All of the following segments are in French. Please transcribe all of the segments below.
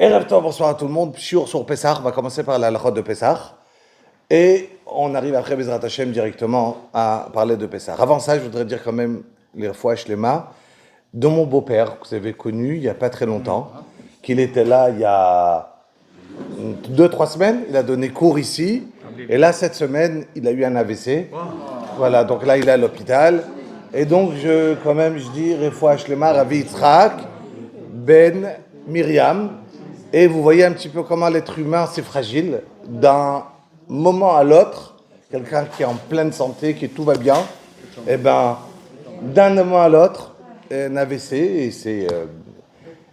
Erev Tov, bonsoir à tout le monde. Shiur sur Pessah, on va commencer par la halachot de Pessah. Et on arrive après Bezrat Hashem directement à parler de Pessah. Avant ça, je voudrais dire quand même les fois Shlema de mon beau-père, que vous avez connu il n'y a pas très longtemps, qu'il était là il y a 2-3 semaines, il a donné cours ici. Et là, cette semaine, il a eu un AVC. Voilà, donc là, il est à l'hôpital. Et donc, je dis Refoua Shlema, Ravi Yitzhak, Ben Myriam. Et vous voyez un petit peu comment l'être humain, c'est fragile. D'un moment à l'autre, quelqu'un qui est en pleine santé, qui tout va bien, et ben, d'un moment à l'autre, un AVC, et c'est...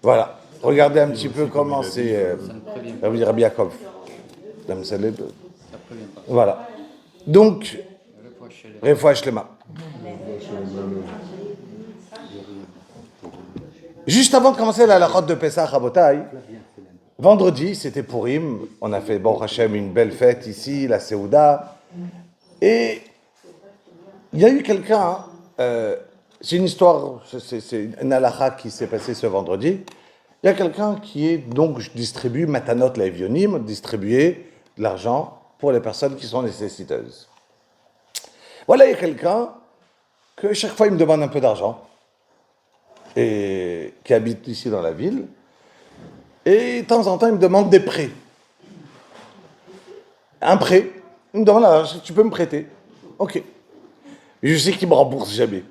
voilà. Regardez un petit peu comment c'est... Rabbi Yaakov. Voilà. Donc, Refoua Shlema. Juste avant de commencer la halachot de Pessah, Rabotai, vendredi, c'était Purim. On a fait, bon Hachem, une belle fête ici, la Seouda. Et il y a eu quelqu'un, c'est une histoire, c'est une halacha qui s'est passée ce vendredi. Il y a quelqu'un qui est donc distribue matanot laevionim, distribuer de l'argent pour les personnes qui sont nécessiteuses. Voilà, il y a quelqu'un que chaque fois il me demande un peu d'argent et qui habite ici dans la ville. Et de temps en temps, il me demande des prêts. Un prêt. Il me demande, alors, tu peux me prêter? Ok. Je sais qu'il ne me rembourse jamais.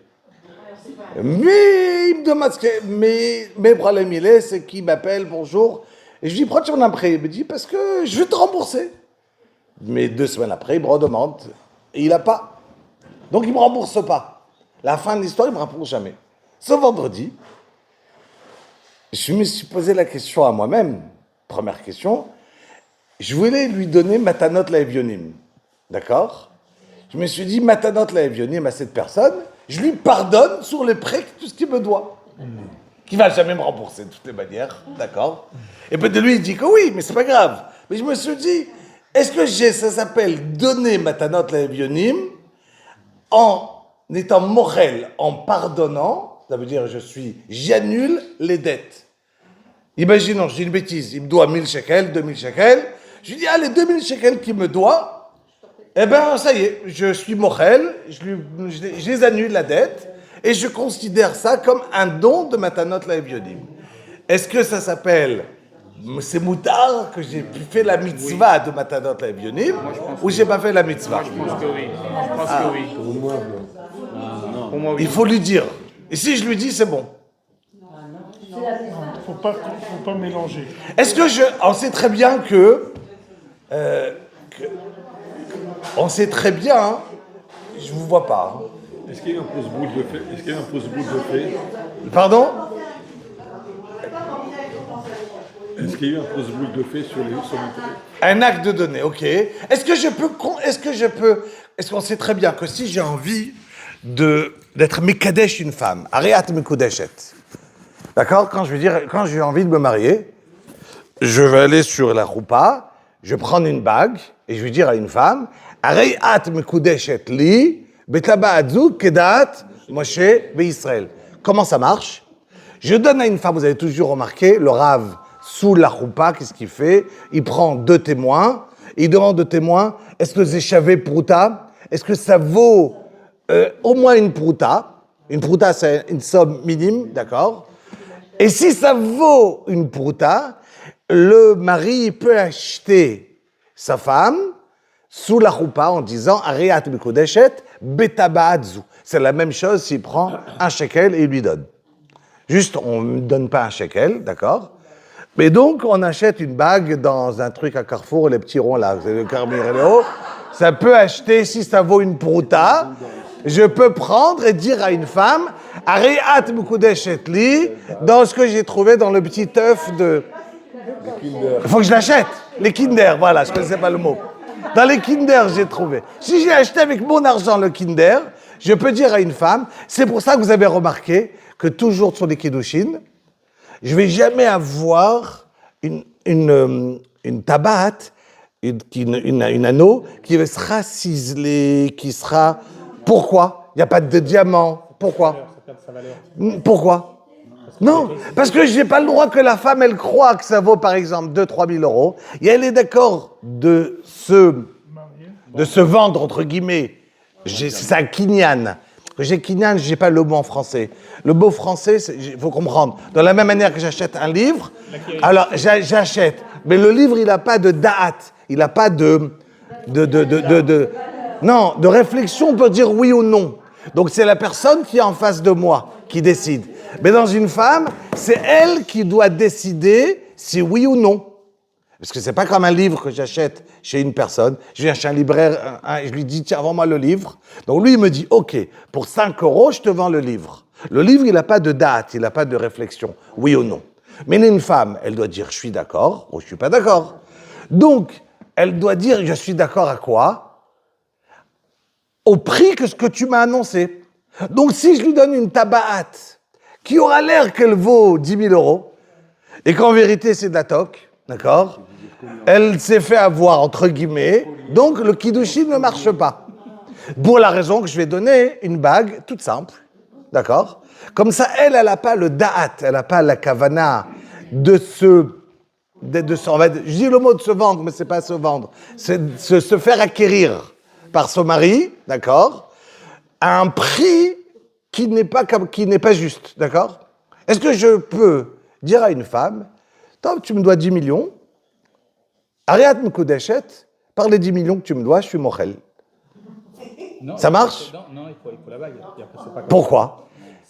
Mais il me demande, mais le problème il est, c'est qu'il m'appelle, bonjour. Et je lui dis, pourquoi tu veux un prêt? Il me dit, parce que je vais te rembourser. Mais 2 semaines après, il me redemande. Et il n'a pas. Donc il ne me rembourse pas. La fin de l'histoire, il ne me rembourse jamais. Ce vendredi, je me suis posé la question à moi-même. Première question, je voulais lui donner matanot laevionim. D'accord? Je me suis dit, matanot laevionim à cette personne, je lui pardonne sur les prêts, tout ce qu'il me doit. Qui va jamais me rembourser de toutes les manières. D'accord? Et peut-être lui, il dit que oui, mais c'est pas grave. Mais je me suis dit, est-ce que ça s'appelle donner matanot laevionim en étant morel, en pardonnant? Ça veut dire, j'annule les dettes. Imaginons, je dis une bêtise, il me doit 1000 shekels, 2000 shekels. Je lui dis, les 2000 shekels qu'il me doit, eh ben, ça y est, je suis morel, je les annule la dette, et je considère ça comme un don de matanot laevionim. Est-ce que ça s'appelle, c'est moutard que j'ai fait la mitzvah de matanot laevionim, ou j'ai pas fait la mitzvah? Moi, je pense que oui. Je pense que oui. Pour moi, oui. Il faut lui dire. Et si je lui dis, c'est bon. Faut pas mélanger. Est-ce que on sait très bien que on sait très bien, hein, je vous vois pas. Hein. Est-ce qu'il y a un pose-boule de fait? Pardon? Est-ce qu'il y a eu un pose-boule de fait sur l'intérêt? Un acte de donner, ok. Est-ce qu'on sait très bien que si j'ai envie d'être mekadesh une femme, ariat mekudeshet, d'accord? Quand j'ai envie de me marier, je vais aller sur la roupa, je vais prendre une bague et je vais dire à une femme, ariat mekudeshet li, betaba adzu kedat Moshe beIsraël. Comment ça marche? Je donne à une femme, vous avez toujours remarqué, le rave sous la roupa, qu'est-ce qu'il fait? Il prend 2 témoins, et il demande aux témoins, est-ce que c'est chavé prouta? Est-ce que ça vaut au moins une prouta? Une prouta, c'est une somme minime, d'accord? Et si ça vaut une prouta, le mari peut acheter sa femme sous la roupa en disant Ariat Mekodeshet Betabadzu. C'est la même chose s'il prend 1 shekel et il lui donne. Juste, on ne donne pas 1 shekel, d'accord? Mais donc, on achète une bague dans un truc à Carrefour, les petits ronds là, c'est le Carmirello. Ça peut acheter, si ça vaut une prouta, je peux prendre et dire à une femme Ariat Mekodeshet li, dans ce que j'ai trouvé dans le petit œuf de... Il faut que je l'achète. Les Kinder, voilà, je ne connaissais pas le mot. Dans les Kinder, j'ai trouvé. Si j'ai acheté avec mon argent le Kinder, je peux dire à une femme, c'est pour ça que vous avez remarqué que toujours sur les Kiddushin, je ne vais jamais avoir une tabate, une anneau qui sera ciselée, qui sera... Pourquoi? Il n'y a pas de diamant. Pourquoi? Pourquoi? Non, parce que je n'ai pas le droit que la femme, elle croit que ça vaut, par exemple, 2-3 000 euros. Et elle est d'accord de se vendre, entre guillemets. C'est un kinyan. J'ai kinyan, je n'ai pas le mot en français. Le mot français, il faut comprendre. De la même manière que j'achète un livre, alors j'achète. Mais le livre, il n'a pas de da'at. Il n'a pas de réflexion pour dire oui ou non. Donc c'est la personne qui est en face de moi qui décide. Mais dans une femme, c'est elle qui doit décider si oui ou non. Parce que c'est pas comme un livre que j'achète chez une personne. Je viens chez un libraire, je lui dis, tiens, vends-moi le livre. Donc lui, il me dit, OK, pour 5 euros, je te vends le livre. Le livre, il n'a pas de date, il n'a pas de réflexion, oui ou non. Mais une femme, elle doit dire, je suis d'accord ou je suis pas d'accord. Donc, elle doit dire, je suis d'accord à quoi? Au prix que ce que tu m'as annoncé. Donc, si je lui donne une tabaat qui aura l'air qu'elle vaut 10 000 euros, et qu'en vérité, c'est de la toque, d'accord? Elle s'est fait avoir, entre guillemets, donc le kiddushin ne marche pas. Pour la raison que je vais donner une bague toute simple, d'accord? Comme ça, elle n'a pas le da'at, elle n'a pas la kavana de se je dis le mot de se vendre, mais c'est pas se vendre, c'est se faire acquérir par son mari, d'accord? À un prix qui n'est pas juste, d'accord? Est-ce que je peux dire à une femme, toi, tu me dois 10 millions, Ariat Mekudeshet, par les 10 millions que tu me dois, je suis mochel. Ça marche? Non, il faut la bague. Pourquoi?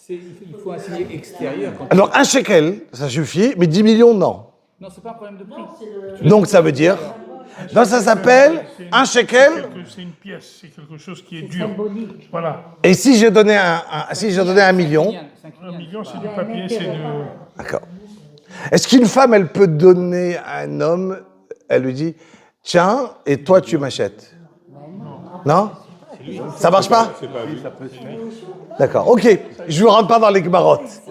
Il faut un signe extérieur. Alors, un shekel, ça suffit, mais 10 millions, non. Non, c'est pas un problème de prix. Donc, ça veut dire... Donc, ça s'appelle un shekel. C'est une pièce, c'est quelque chose qui est dur. Voilà. Et si j'ai donné un million... 1 million, c'est du papier, c'est de... D'accord. Est-ce qu'une femme, elle peut donner à un homme, elle lui dit, tiens, et toi, tu m'achètes? Non? Ça marche pas? D'accord, ok. Je ne rentre pas dans les gmarottes.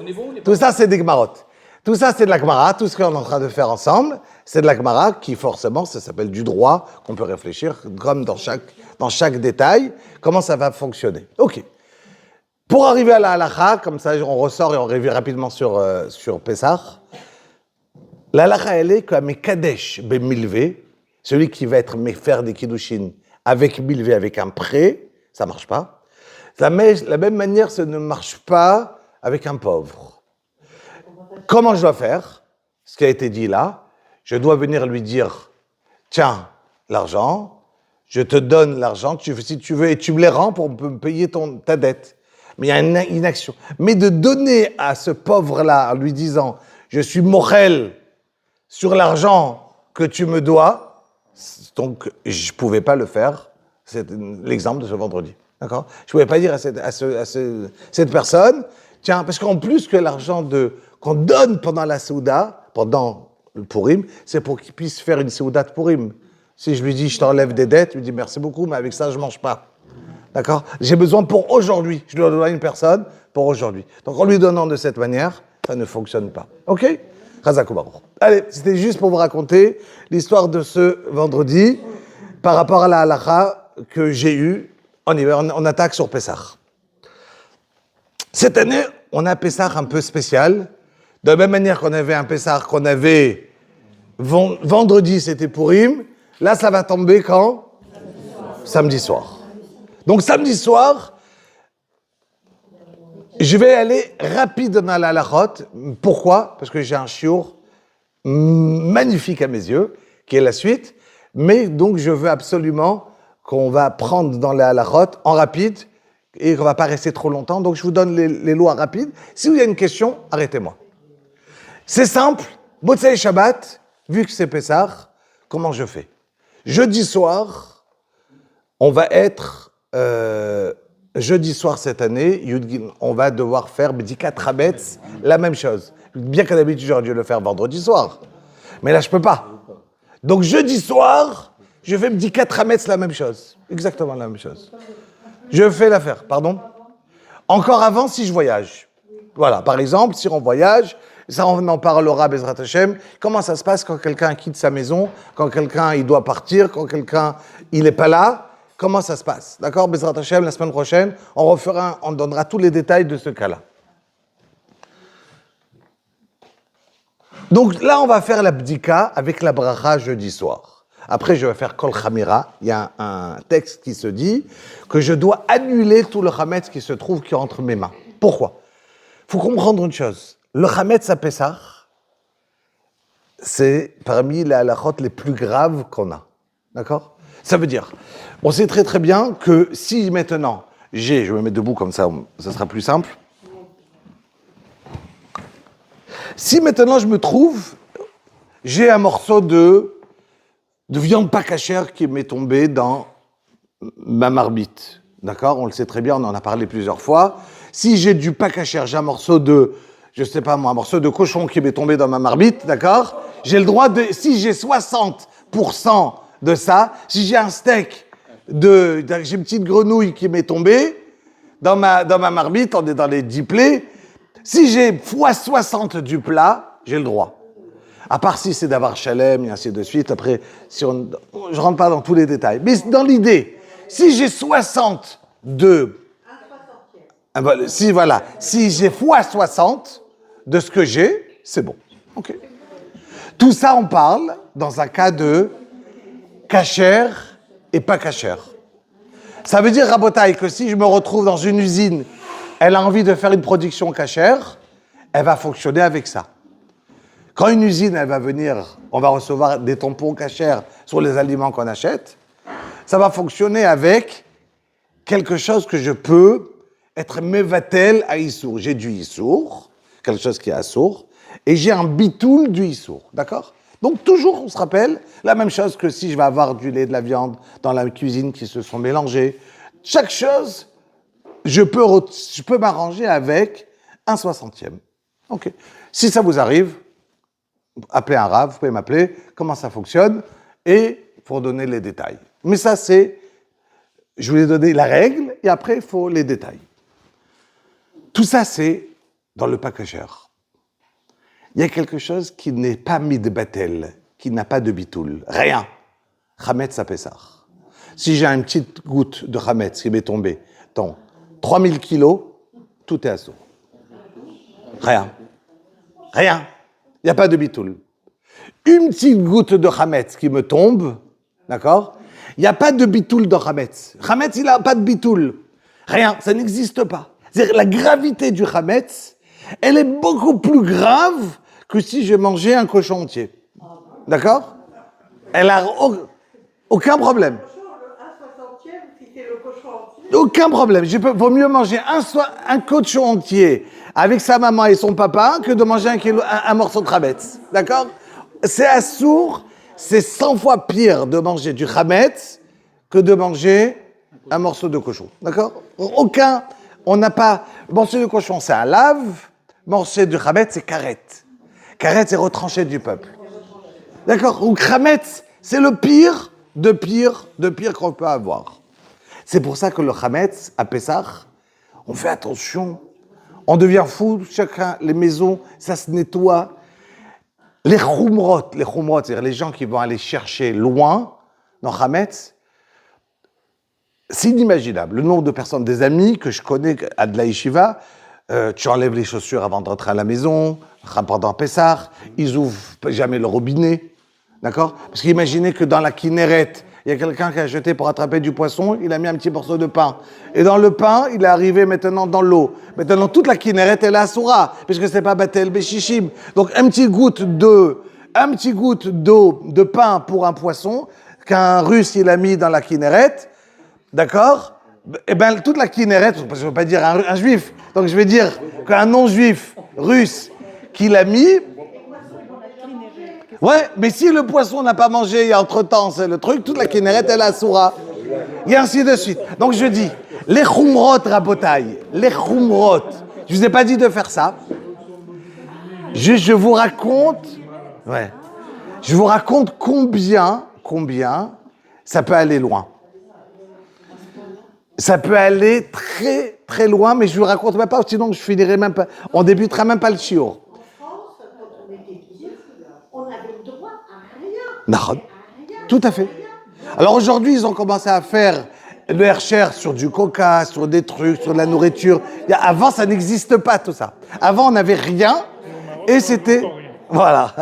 Tout ça, c'est des gmarottes. Tout ça, c'est de la Gemara. Tout ce qu'on est en train de faire ensemble, c'est de la Gemara qui, forcément, ça s'appelle du droit, qu'on peut réfléchir, comme dans chaque détail, comment ça va fonctionner. Ok. Pour arriver à la halakha, comme ça, on ressort et on revient rapidement sur Pessah. La halakha, elle est comme Kadesh ben Milvé, celui qui va faire des kiddushin avec Milvé, avec un prêt, ça marche pas. La même manière, ça ne marche pas avec un pauvre. Comment je dois faire? Ce qui a été dit là, je dois venir lui dire, tiens, l'argent, je te donne l'argent, si tu veux, et tu me les rends pour me payer ta dette. Mais il y a une action. Mais de donner à ce pauvre-là, en lui disant, je suis mochel sur l'argent que tu me dois, donc je ne pouvais pas le faire. C'est l'exemple de ce vendredi. D'accord? Je ne pouvais pas dire à cette personne, tiens, parce qu'en plus que l'argent qu'on donne pendant la Souda, pendant le Purim, c'est pour qu'il puisse faire une Souda de Purim. Si je lui dis, je t'enlève des dettes, je lui dis, merci beaucoup, mais avec ça, je ne mange pas. D'accord? J'ai besoin pour aujourd'hui. Je dois donner à une personne pour aujourd'hui. Donc, en lui donnant de cette manière, ça ne fonctionne pas. OK? Chazak Baruch. Allez, c'était juste pour vous raconter l'histoire de ce vendredi par rapport à la halakha que j'ai eue. On attaque sur Pessah. Cette année, on a un Pessah un peu spécial. De la même manière qu'on avait un Pessah qu'on avait vendredi, c'était Purim. Là, ça va tomber quand? Samedi soir. Donc, samedi soir, je vais aller rapide dans la halachot. Pourquoi? Parce que j'ai un shiur magnifique à mes yeux, qui est la suite. Mais donc, je veux absolument qu'on va prendre dans la halachot en rapide et qu'on ne va pas rester trop longtemps. Donc, je vous donne les lois rapides. Si vous avez une question, arrêtez-moi. C'est simple. Motzei Shabbat, vu que c'est Pessah, comment je fais? Jeudi soir, on va être... jeudi soir cette année, on va devoir faire Bdikat Hametz, la même chose. Bien qu'à d'habitude, j'aurais dû le faire vendredi soir. Mais là, je peux pas. Donc, jeudi soir, je fais Bdikat Hametz, la même chose. Exactement la même chose. Je fais l'affaire, pardon. Encore avant, si je voyage. Voilà, par exemple, si on voyage, ça on en parlera, Bezrat Hashem, comment ça se passe quand quelqu'un quitte sa maison, quand quelqu'un il doit partir, quand quelqu'un il n'est pas là. Comment ça se passe? D'accord? Bezrat Hashem, la semaine prochaine, on donnera tous les détails de ce cas-là. Donc là, on va faire la bdika avec la bracha jeudi soir. Après, je vais faire kol chamira. Il y a un texte qui se dit que je dois annuler tout le chametz qui se trouve qui est entre mes mains. Pourquoi? Il faut comprendre une chose. Le chametz à Pessah, c'est parmi les halachot les plus graves qu'on a. D'accord? Ça veut dire, on sait très très bien que si maintenant je vais me mettre debout comme ça sera plus simple. Si maintenant je me trouve, j'ai un morceau de viande pas cachère qui m'est tombé dans ma marmite. D'accord? On le sait très bien, on en a parlé plusieurs fois. Si j'ai du pas cachère, j'ai un morceau de, je sais pas moi, un morceau de cochon qui m'est tombé dans ma marmite, d'accord? J'ai le droit de, si j'ai 60% de ça, si j'ai un steak j'ai une petite grenouille qui m'est tombée dans ma marmite, on est dans les 10 plaies, si j'ai fois 60 du plat, j'ai le droit. À part si c'est d'avoir chalem et ainsi de suite. Après, je rentre pas dans tous les détails. Mais dans l'idée, si j'ai 60 de... Si j'ai fois 60 de ce que j'ai, c'est bon. Ok. Tout ça, on parle dans un cas de cachère et pas cachère. Ça veut dire, Rabotaï, que si je me retrouve dans une usine, elle a envie de faire une production cachère, elle va fonctionner avec ça. Quand une usine, elle va venir, on va recevoir des tampons cachères sur les aliments qu'on achète, ça va fonctionner avec quelque chose que je peux être mevatel à Issour. J'ai du Issour, quelque chose qui est Assour, et j'ai un bitoul du Issour, d'accord? Donc toujours, on se rappelle, la même chose que si je vais avoir du lait, de la viande dans la cuisine qui se sont mélangés. Chaque chose, je peux m'arranger avec un 60e. Ok. Si ça vous arrive, appelez un rave, vous pouvez m'appeler, comment ça fonctionne, et pour donner les détails. Mais ça, je vous ai donné la règle, et après, il faut les détails. Tout ça, c'est dans le pas kosher. Il y a quelque chose qui n'est pas midbatel, qui n'a pas de bitoul, rien. Chametz à Pessah. Si j'ai une petite goutte de chametz qui m'est tombée dans 3000 kilos, tout est assaut. Rien. Rien. Il n'y a pas de bitoul. Une petite goutte de chametz qui me tombe, d'accord? Il n'y a pas de bitoul dans chametz. Chametz, il n'a pas de bitoul. Rien, ça n'existe pas. C'est-à-dire la gravité du chametz, elle est beaucoup plus grave que si je mangeais un cochon entier. D'accord? Elle a aucun problème. Aucun problème. Vaut mieux manger un cochon entier avec sa maman et son papa que de manger un morceau de chametz. D'accord? C'est assourd, c'est 100 fois pire de manger du chametz que de manger un morceau de cochon. D'accord? On n'a pas... Morceau de cochon, c'est un lave. Morceau de chametz, c'est carrette. Carrette, c'est retranché du peuple. D'accord? Donc chametz, c'est le pire de pire qu'on peut avoir. C'est pour ça que le chametz, à Pessah, on fait attention. On devient fou, chacun, les maisons, ça se nettoie. Les chumrot, c'est-à-dire les gens qui vont aller chercher loin dans chametz, c'est inimaginable. Le nombre de personnes, des amis que je connais à de la yeshiva, tu enlèves les chaussures avant de rentrer à la maison, pendant Pessah, ils ouvrent jamais le robinet, d'accord? Parce qu'imaginez que dans la Kinneret, il y a quelqu'un qui a jeté pour attraper du poisson, il a mis un petit morceau de pain. Et dans le pain, il est arrivé maintenant dans l'eau. Maintenant, toute la Kinneret, elle est assoura, puisque c'est pas Batel Béchichim. Donc, un petit goutte d'eau de pain pour un poisson, qu'un Russe, il a mis dans la Kinneret, d'accord? Eh bien, toute la Kinneret, parce que je ne veux pas dire un juif, donc je vais dire qu'un non-juif russe qui l'a mis. Ouais, mais si le poisson n'a pas mangé entre-temps, c'est le truc, toute la Kinneret, elle est assoura. Et ainsi de suite. Donc je dis, les chumrot rabotaï, les chumrot, je ne vous ai pas dit de faire ça. Je vous raconte, je vous raconte combien ça peut aller loin. Ça peut aller très, très loin, mais je ne vous raconte même pas, sinon je finirai même pas, on débutera même pas le shiur. En France, quand on était petit, on avait le droit à rien. Non, tout à fait. Alors aujourd'hui, ils ont commencé à faire le hercher sur du coca, sur des trucs, sur de la nourriture. Avant, ça n'existe pas tout ça. Avant, on n'avait rien et c'était... Voilà.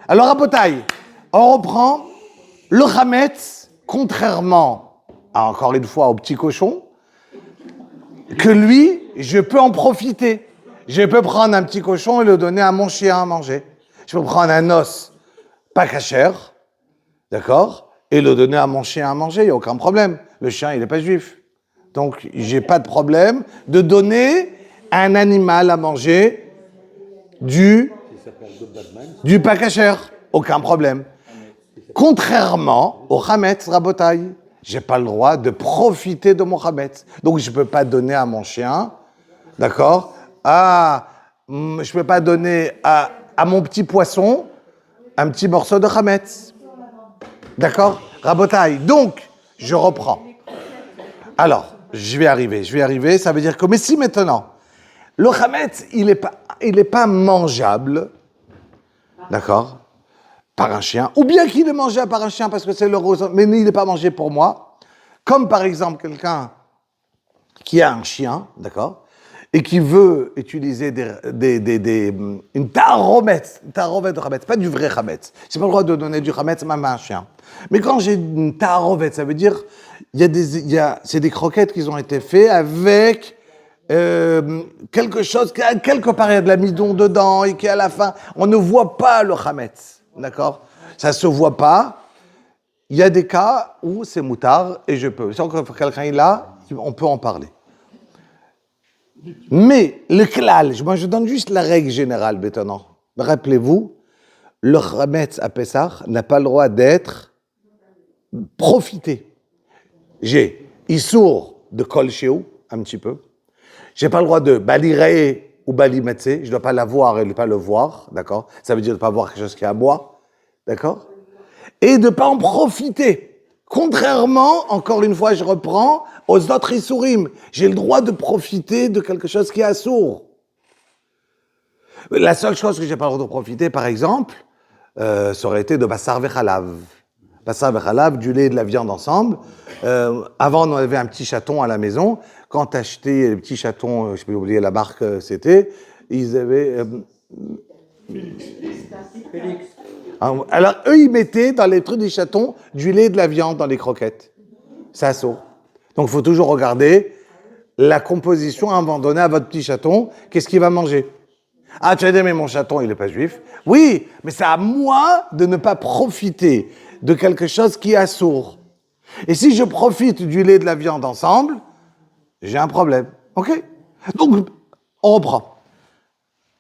Alors, à Botaï, on reprend le Hametz, contrairement à, encore une fois, au petit cochon, que lui, je peux en profiter. Je peux prendre un petit cochon et le donner à mon chien à manger. Je peux prendre un os pas cachère, d'accord, et le donner à mon chien à manger, il n'y a aucun problème. Le chien, il n'est pas juif. Donc, j'ai pas de problème de donner à un animal à manger du pas cachère. Aucun problème. Contrairement au Hametz Rabotai, j'ai pas le droit de profiter de mon Hametz. Donc, je peux pas donner à mon chien, d'accord, je peux pas donner à mon petit poisson un petit morceau de Hametz. D'accord? Rabotai. Donc, je reprends. Alors, je vais arriver. Ça veut dire que, mais si maintenant, le Hametz, il est pas mangeable, d'accord, par un chien, ou bien qu'il est mangeable par un chien parce que c'est le rose, mais il n'est pas mangé pour moi. Comme par exemple quelqu'un qui a un chien, d'accord, et qui veut utiliser une taromet de Hametz, pas du vrai Hametz. J'ai pas le droit de donner du Hametz même à un chien. Mais quand j'ai une taromet, ça veut dire, c'est des croquettes qui ont été faites avec quelque chose, quelque part il y a de l'amidon dedans, et qu'à la fin, on ne voit pas le Hametz, d'accord? Ça se voit pas. Il y a des cas où c'est moutard, et je peux. Si quelqu'un est là, on peut en parler. Mais le klal, moi je donne juste la règle générale maintenant. Rappelez-vous, le Hametz à Pessah n'a pas le droit d'être profité. J'ai Issour de Kol Sheou, un petit peu. J'ai pas le droit de Balirae ou Balimetze, je ne dois pas la voir et ne pas le voir, d'accord? Ça veut dire de ne pas voir quelque chose qui est à moi, d'accord? Et de ne pas en profiter. Contrairement, encore une fois, je reprends, aux autres Issourim. J'ai le droit de profiter de quelque chose qui est assourd. La seule chose que j'ai pas le droit de profiter, par exemple, ça aurait été de Bassar Vechalav. Bassar Vechalav, du lait et de la viande ensemble. Avant, on avait un petit chaton à la maison. Quand tu achetais les petits chatons, je peux oublier la marque, c'était, ils avaient... Félix. Alors, eux, ils mettaient dans les trucs des chatons du lait et de la viande dans les croquettes. C'est assaut. Donc, il faut toujours regarder la composition avant de donner à votre petit chaton, qu'est-ce qu'il va manger. Ah, tu as dit, mais mon chaton, il n'est pas juif. Oui, mais c'est à moi de ne pas profiter de quelque chose qui est assourd. Et si je profite du lait et de la viande ensemble, j'ai un problème. OK? Donc, on reprend.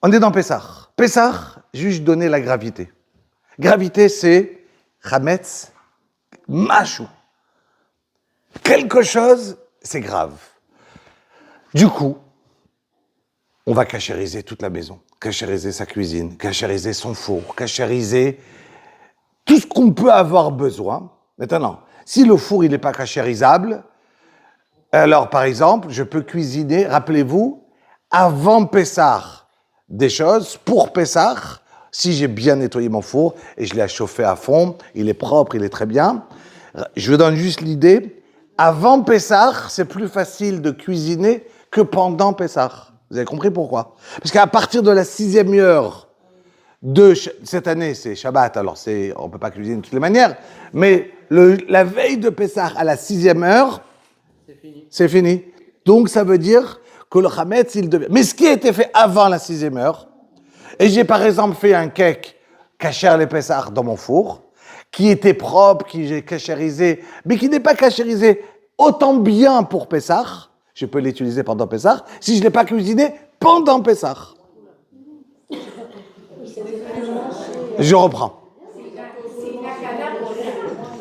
On est dans Pessah. Pessah, juste donner la gravité. Gravité, c'est Hametz, Machou. Quelque chose, c'est grave. Du coup, on va cachériser toute la maison, cachériser sa cuisine, cachériser son four, cachériser tout ce qu'on peut avoir besoin. Maintenant, si le four, il n'est pas cachérisable, alors, par exemple, je peux cuisiner, rappelez-vous, avant Pessah, des choses pour Pessah, si j'ai bien nettoyé mon four et je l'ai chauffé à fond, il est propre, il est très bien. Je vous donne juste l'idée. Avant Pessah, c'est plus facile de cuisiner que pendant Pessah. Vous avez compris pourquoi? Parce qu'à partir de la 6e heure de cette année, c'est Shabbat, alors on ne peut pas cuisiner de toutes les manières, mais la veille de Pessah à la 6e heure, c'est fini. Donc ça veut dire que le Hametz, il devient... Mais ce qui a été fait avant la 6e heure, et j'ai par exemple fait un cake kasher les Pessah dans mon four, qui était propre, qui j'ai cachérisé, mais qui n'est pas cachérisé autant bien pour Pessah, je peux l'utiliser pendant Pessah, si je ne l'ai pas cuisiné pendant Pessah. Je reprends.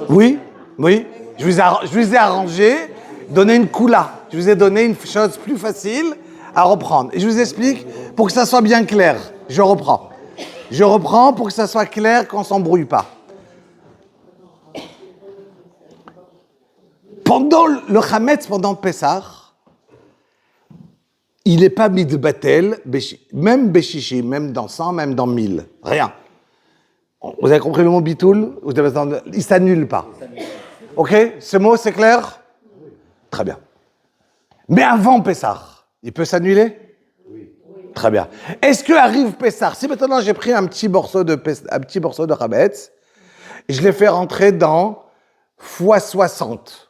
Oui, je vous ai arrangé, donné une coula. Je vous ai donné une chose plus facile à reprendre. Et je vous explique pour que ça soit bien clair. Je reprends. Je reprends pour que ça soit clair qu'on ne s'embrouille pas. Pendant le Hametz, pendant Pessah, il n'est pas mitbatel, même beshishi, même dans 100, même dans 1000. Rien. Vous avez compris le mot bitoul? Il ne s'annule pas. Ok? Ce mot, c'est clair? Très bien. Mais avant Pessah, il peut s'annuler? Oui. Très bien. Est-ce que arrive Pessah? Si maintenant j'ai pris un petit morceau de Hametz, et je l'ai fait rentrer dans x60,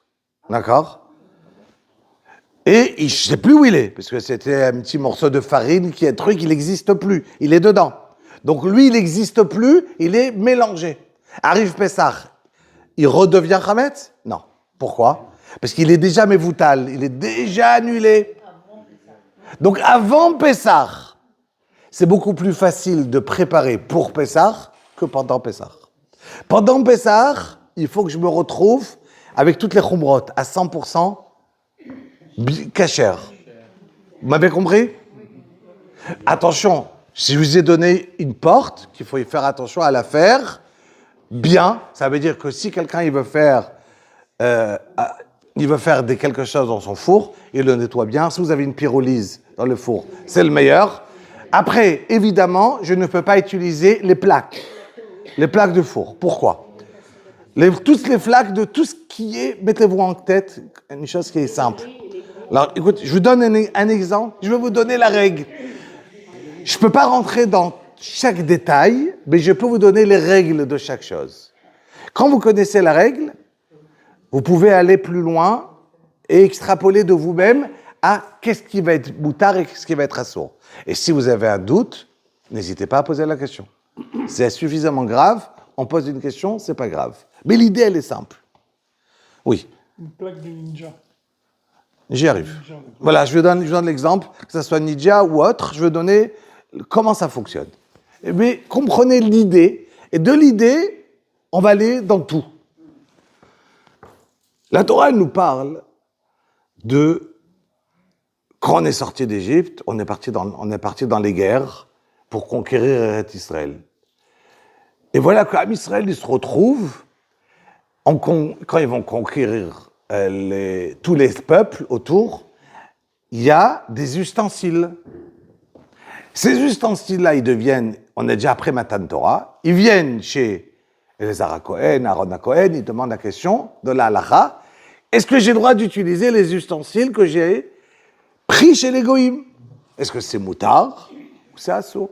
d'accord? Et je ne sais plus où il est, parce que c'était un petit morceau de farine qui est un truc, il n'existe plus, il est dedans. Donc lui, il n'existe plus, il est mélangé. Arrive Pessah, il redevient Hametz? Non. Pourquoi? Parce qu'il est déjà mévoutal, il est déjà annulé. Donc avant Pessah, c'est beaucoup plus facile de préparer pour Pessah que pendant Pessah. Pendant Pessah, il faut que je me retrouve avec toutes les khumrot à 100% kasher. Vous m'avez compris? Attention, si je vous ai donné une porte, qu'il faut y faire attention à la faire bien, ça veut dire que si quelqu'un il veut faire quelque chose dans son four, il le nettoie bien. Si vous avez une pyrolyse dans le four, c'est le meilleur. Après, évidemment, je ne peux pas utiliser les plaques de four. Pourquoi? Toutes les flaques de tout ce qui est, mettez-vous en tête, une chose qui est simple. Alors, écoute, je vous donne un exemple, je vais vous donner la règle. Je ne peux pas rentrer dans chaque détail, mais je peux vous donner les règles de chaque chose. Quand vous connaissez la règle, vous pouvez aller plus loin et extrapoler de vous-même à qu'est-ce qui va être moutard et qu'est-ce qui va être assourd. Et si vous avez un doute, n'hésitez pas à poser la question. C'est suffisamment grave, on pose une question, c'est pas grave. Mais l'idée, elle est simple. Oui. Une plaque de ninja. J'y arrive. Voilà, je vous donne l'exemple, que ce soit Ninja ou autre, je veux donner comment ça fonctionne. Mais comprenez l'idée, et de l'idée, on va aller dans tout. La Torah, elle nous parle de quand on est sorti d'Égypte, on est parti dans les guerres pour conquérir Eretz Israël. Et voilà qu'Am Israël, il se retrouve, quand ils vont conquérir tous les peuples autour, il y a des ustensiles. Ces ustensiles-là, ils deviennent, on est déjà après Matan Torah, ils viennent chez Elazar Cohen, Aaron Cohen, ils demandent la question de la halacha, est-ce que j'ai le droit d'utiliser les ustensiles que j'ai pris chez les goïms? Est-ce que c'est moutard ou c'est assourd?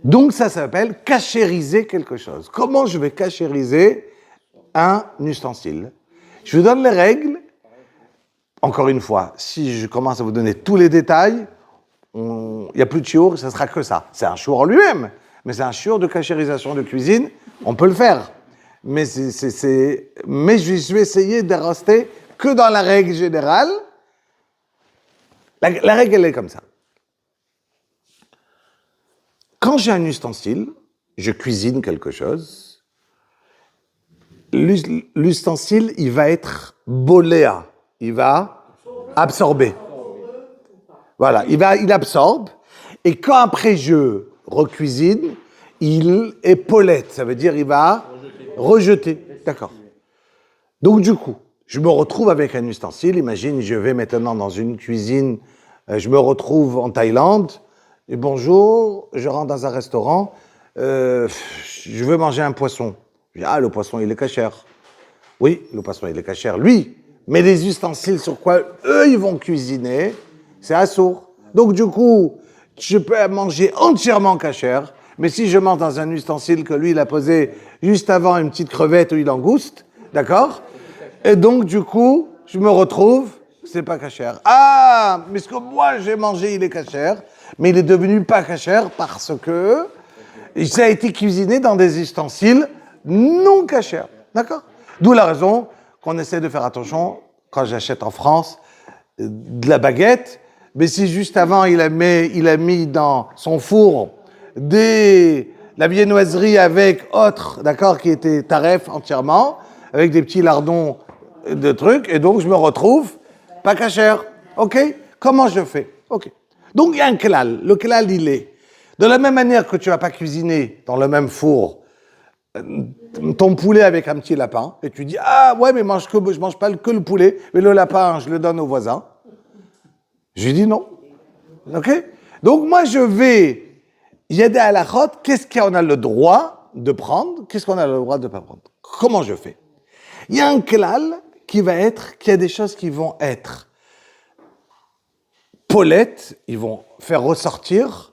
Donc ça s'appelle cachériser quelque chose. Comment je vais cachériser un ustensile? Je vous donne les règles. Encore une fois, si je commence à vous donner tous les détails, il n'y a plus de chiour, ça sera que ça. C'est un chiour en lui-même, mais c'est un chiour de cachérisation de cuisine, on peut le faire. Mais, mais je vais essayer de rester que dans la règle générale. La règle, elle est comme ça. Quand j'ai un ustensile, je cuisine quelque chose, l'ustensile, il va être boléa, il va absorber. Voilà, il absorbe, et quand après je recuisine, il est polette, ça veut dire il va rejeter. D'accord. Donc du coup, je me retrouve avec un ustensile, imagine, je vais maintenant dans une cuisine, je me retrouve en Thaïlande, et bonjour, je rentre dans un restaurant, je veux manger un poisson. Je dis, le poisson, il est cachère. Oui, le poisson, il est cachère, lui. Mais les ustensiles sur quoi eux, ils vont cuisiner, c'est assourd. Donc, du coup, je peux manger entièrement cachère, mais si je mange dans un ustensile que lui, il a posé juste avant une petite crevette ou une langouste, d'accord? Et donc, du coup, je me retrouve, c'est pas cachère. Ah, mais ce que moi, j'ai mangé, il est cachère, mais il est devenu pas cachère parce que ça a été cuisiné dans des ustensiles non cachères, d'accord? D'où la raison qu'on essaie de faire attention, quand j'achète en France de la baguette, mais si juste avant il a mis dans son four la viennoiserie avec autre, d'accord, qui était taref entièrement, avec des petits lardons de trucs, et donc je me retrouve pas cachère. Ok? Comment je fais? Ok. Donc il y a un klal. Le klal, il est de la même manière que tu vas pas cuisiner dans le même four ton poulet avec un petit lapin, et tu dis, ouais, mais je mange pas que le poulet, mais le lapin, je le donne au voisin. Je lui dis non. Ok? Donc moi, je vais y aider à la route. Qu'est-ce qu'on a le droit de prendre? Qu'est-ce qu'on a le droit de ne pas prendre? Comment je fais? Il y a un klal qui va être, qu'il y a des choses qui vont être Paulette, ils vont faire ressortir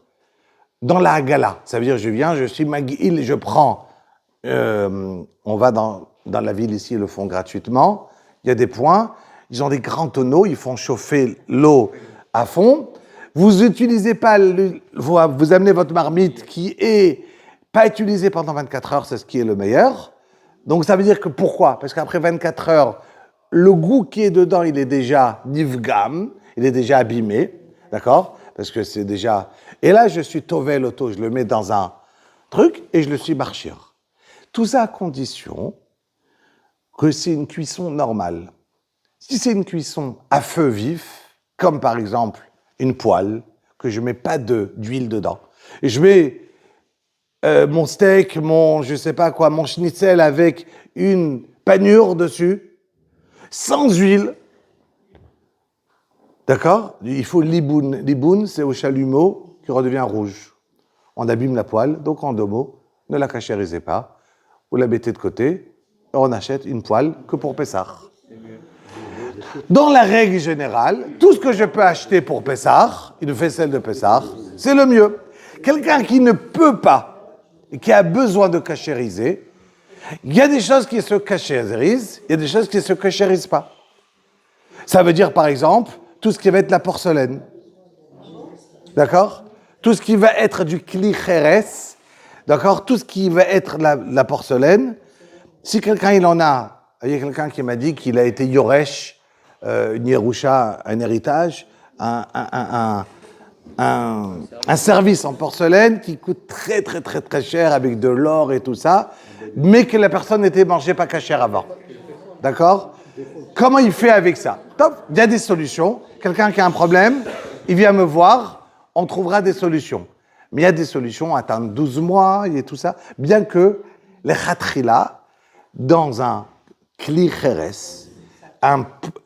dans la Haggalah. Ça veut dire, je viens, je suis Mag'il, je prends. On va dans la ville ici, ils le font gratuitement. Il y a des points. Ils ont des grands tonneaux, ils font chauffer l'eau à fond. Vous n'utilisez pas, vous amenez votre marmite qui est pas utilisée pendant 24 heures, c'est ce qui est le meilleur. Donc ça veut dire que pourquoi? Parce qu'après 24 heures, le goût qui est dedans, il est déjà nifgam, il est déjà abîmé, d'accord? Parce que c'est déjà... Et là, je suis tovel auto, je le mets dans un truc et je le suis marchir. Tout ça à condition que c'est une cuisson normale. Si c'est une cuisson à feu vif, comme par exemple une poêle, que je ne mets pas d'huile dedans, et je mets mon steak, je sais pas quoi, mon schnitzel avec une panure dessus, sans huile, d'accord? Il faut l'iboun. L'iboun, c'est au chalumeau qui redevient rouge. On abîme la poêle, donc en 2 mots, ne la cachérisez pas, vous la mettez de côté, et on achète une poêle que pour Pessah. Dans la règle générale, tout ce que je peux acheter pour Pessah, une faisselle de Pessah, c'est le mieux. Quelqu'un qui ne peut pas, et qui a besoin de cachériser, il y a des choses qui se cachérisent, il y a des choses qui ne se cachérisent pas. Ça veut dire, par exemple, tout ce qui va être la porcelaine. D'accord? Tout ce qui va être du kli cheres, d'accord? Tout ce qui va être la porcelaine, si quelqu'un il en a, il y a quelqu'un qui m'a dit qu'il a été yoresh, une yerusha, un héritage, un service en porcelaine qui coûte très très très très cher avec de l'or et tout ça, mais que la personne n'était mangée pas cachère avant. D'accord? Comment il fait avec ça? Top, il y a des solutions. Quelqu'un qui a un problème, il vient me voir, on trouvera des solutions. Mais il y a des solutions, attendre 12 mois et tout ça, bien que les khatrila, dans un kli cheres,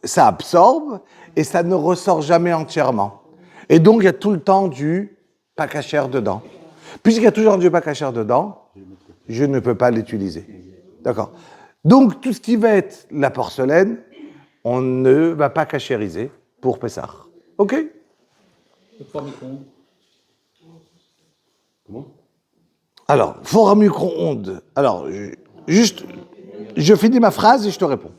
ça absorbe et ça ne ressort jamais entièrement. Et donc, il y a tout le temps du pas cachère dedans. Puisqu'il y a toujours du pas cachère dedans, je ne peux pas l'utiliser. D'accord? Donc, tout ce qui va être la porcelaine, on ne va pas cachériser pour Pessah. OK? Le four micro-ondes. Comment? Alors, four à micro-ondes. Alors, je finis ma phrase et je te réponds.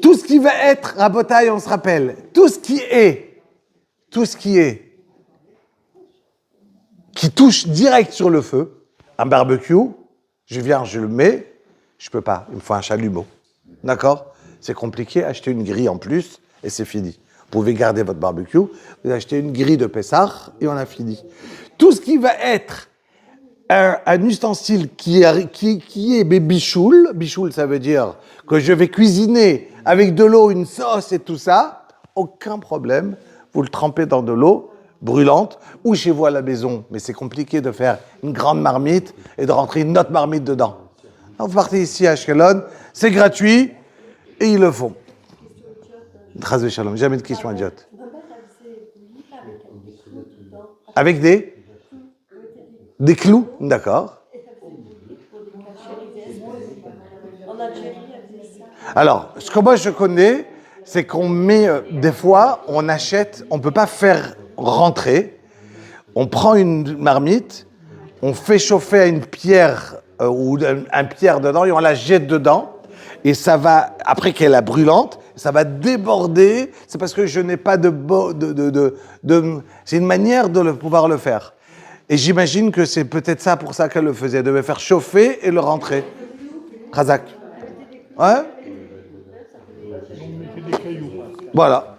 Tout ce qui va être, Rabotaï, on se rappelle, tout ce qui touche direct sur le feu, un barbecue, je viens, je le mets, je peux pas, il me faut un chalumeau. D'accord? C'est compliqué, achetez une grille en plus et c'est fini. Vous pouvez garder votre barbecue, vous achetez une grille de Pessah et on a fini. Tout ce qui va être un ustensile qui est bichoul, bichoul ça veut dire que je vais cuisiner avec de l'eau, une sauce et tout ça, aucun problème, vous le trempez dans de l'eau brûlante ou chez vous à la maison, mais c'est compliqué de faire une grande marmite et de rentrer une autre marmite dedans. Donc, vous partez ici à Ashkelon, c'est gratuit et ils le font. Trazé Shalom, jamais de questions idiotes. Avec des clous, d'accord. Alors, ce que moi je connais, c'est qu'on met, des fois, on achète, on ne peut pas faire rentrer, on prend une marmite, on fait chauffer à une pierre ou un pierre dedans et on la jette dedans et ça va, après qu'elle est brûlante, ça va déborder, c'est parce que je n'ai pas c'est une manière de pouvoir le faire. Et j'imagine que c'est peut-être ça pour ça qu'elle le faisait, elle devait faire chauffer et le rentrer. Razak. Ouais? Voilà.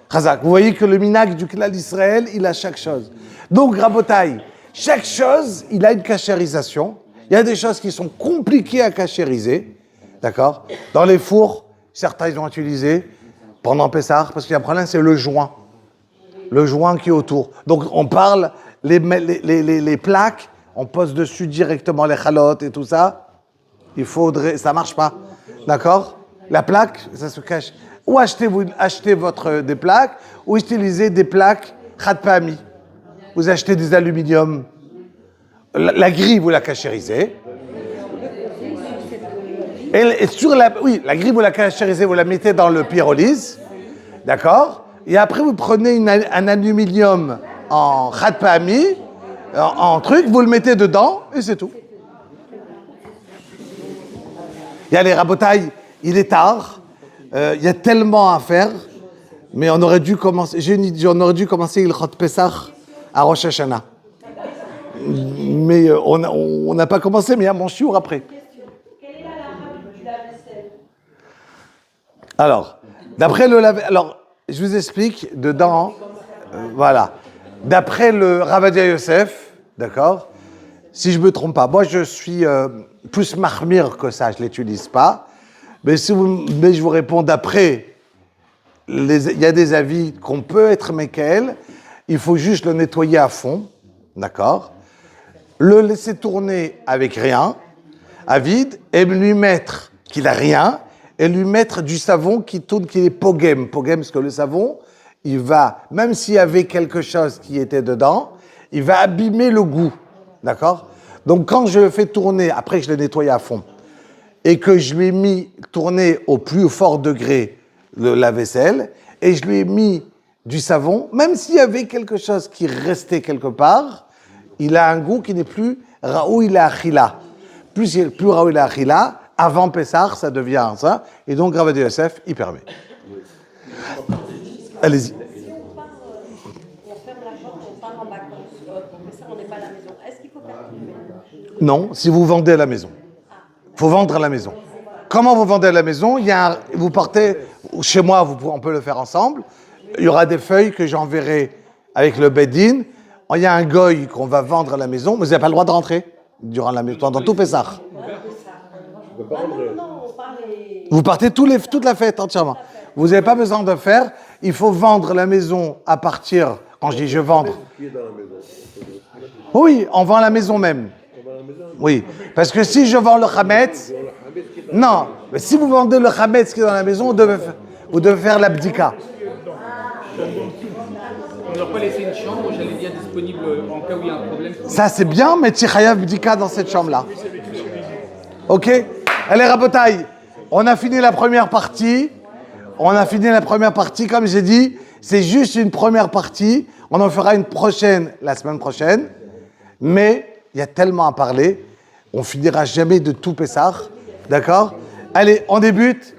Razak. Vous voyez que le minag du clan d'Israël, il a chaque chose. Donc, Rabotaï, chaque chose, il a une cachérisation. Il y a des choses qui sont compliquées à cachériser. D'accord? Dans les fours, certains, ils ont utilisé pendant Pessah, parce qu'il y a un problème, c'est le joint. Le joint qui est autour. Donc, on parle, les plaques, on pose dessus directement les chalotes et tout ça. Il faudrait, ça marche pas. D'accord? La plaque, ça se cache. Ou achetez des plaques, ou utilisez des plaques khatpami. Vous achetez des aluminium. La grille, vous la cachérisez. Et sur la grille, vous la cachérisez, vous la mettez dans le pyrolyse. D'accord? et après vous prenez un aluminium en khat pahami, en truc, vous le mettez dedans, et c'est tout. Il y a les rabotailles, il est tard, il y a tellement à faire, mais on aurait dû commencer, j'ai une idée, on aurait dû commencer il Chot Pesach à Rosh Hashanah. Mais on n'a pas commencé, mais il y a mon chiour après. Quelle est la rame du lave-vaisselle? Alors, d'après le alors, je vous explique, dedans, voilà. D'après le Ravadia Yosef, d'accord, si je ne me trompe pas, moi je suis plus mahmir que ça, je ne l'utilise pas, mais je vous réponds d'après, il y a des avis qu'on peut être Mekael, il faut juste le nettoyer à fond, d'accord, le laisser tourner avec rien, à vide, et lui mettre qu'il a rien, et lui mettre du savon qui tourne, qui est pogem. Pogem, parce que le savon, il va, même s'il y avait quelque chose qui était dedans, il va abîmer le goût, d'accord? Donc quand je le fais tourner, après que je l'ai nettoyé à fond, et que je lui ai mis tourner au plus fort degré la vaisselle, et je lui ai mis du savon, même s'il y avait quelque chose qui restait quelque part, il a un goût qui n'est plus Raoui la Achila. Plus Raoui la Achila, avant Pessah, ça devient ça, et donc Ravadia Yosef, il permet. Allez-y. Si on ferme la chambre, on part en vacances, pour ça on n'est pas à la maison. Est-ce qu'il faut faire tout? Non, si vous vendez à la maison. Il faut vendre à la maison. Comment vous vendez à la maison? Vous partez, chez moi, on peut le faire ensemble. Il y aura des feuilles que j'enverrai avec le Bedin. Il y a un goy qu'on va vendre à la maison, mais vous n'avez pas le droit de rentrer durant pendant tout Pessah. Non, on parle les... Vous partez toute la fête entièrement. Vous n'avez pas besoin de faire. Il faut vendre la maison à partir, quand je dis je vendre. Oui, on vend la maison même. Oui, parce que si je vends le Hametz, non, mais si vous vendez le Hametz qui est dans la maison, vous devez faire l'abdika. On leur pas laisser une chambre, j'allais dire, disponible en cas où il y a un problème. Ça c'est bien, mais Tchichayav Bdika dans cette chambre-là. Ok? Allez, Rabotaï, on a fini la première partie. Comme j'ai dit, c'est juste une première partie. On en fera une prochaine la semaine prochaine. Mais il y a tellement à parler. On finira jamais de tout Pessah. D'accord? Allez, on débute.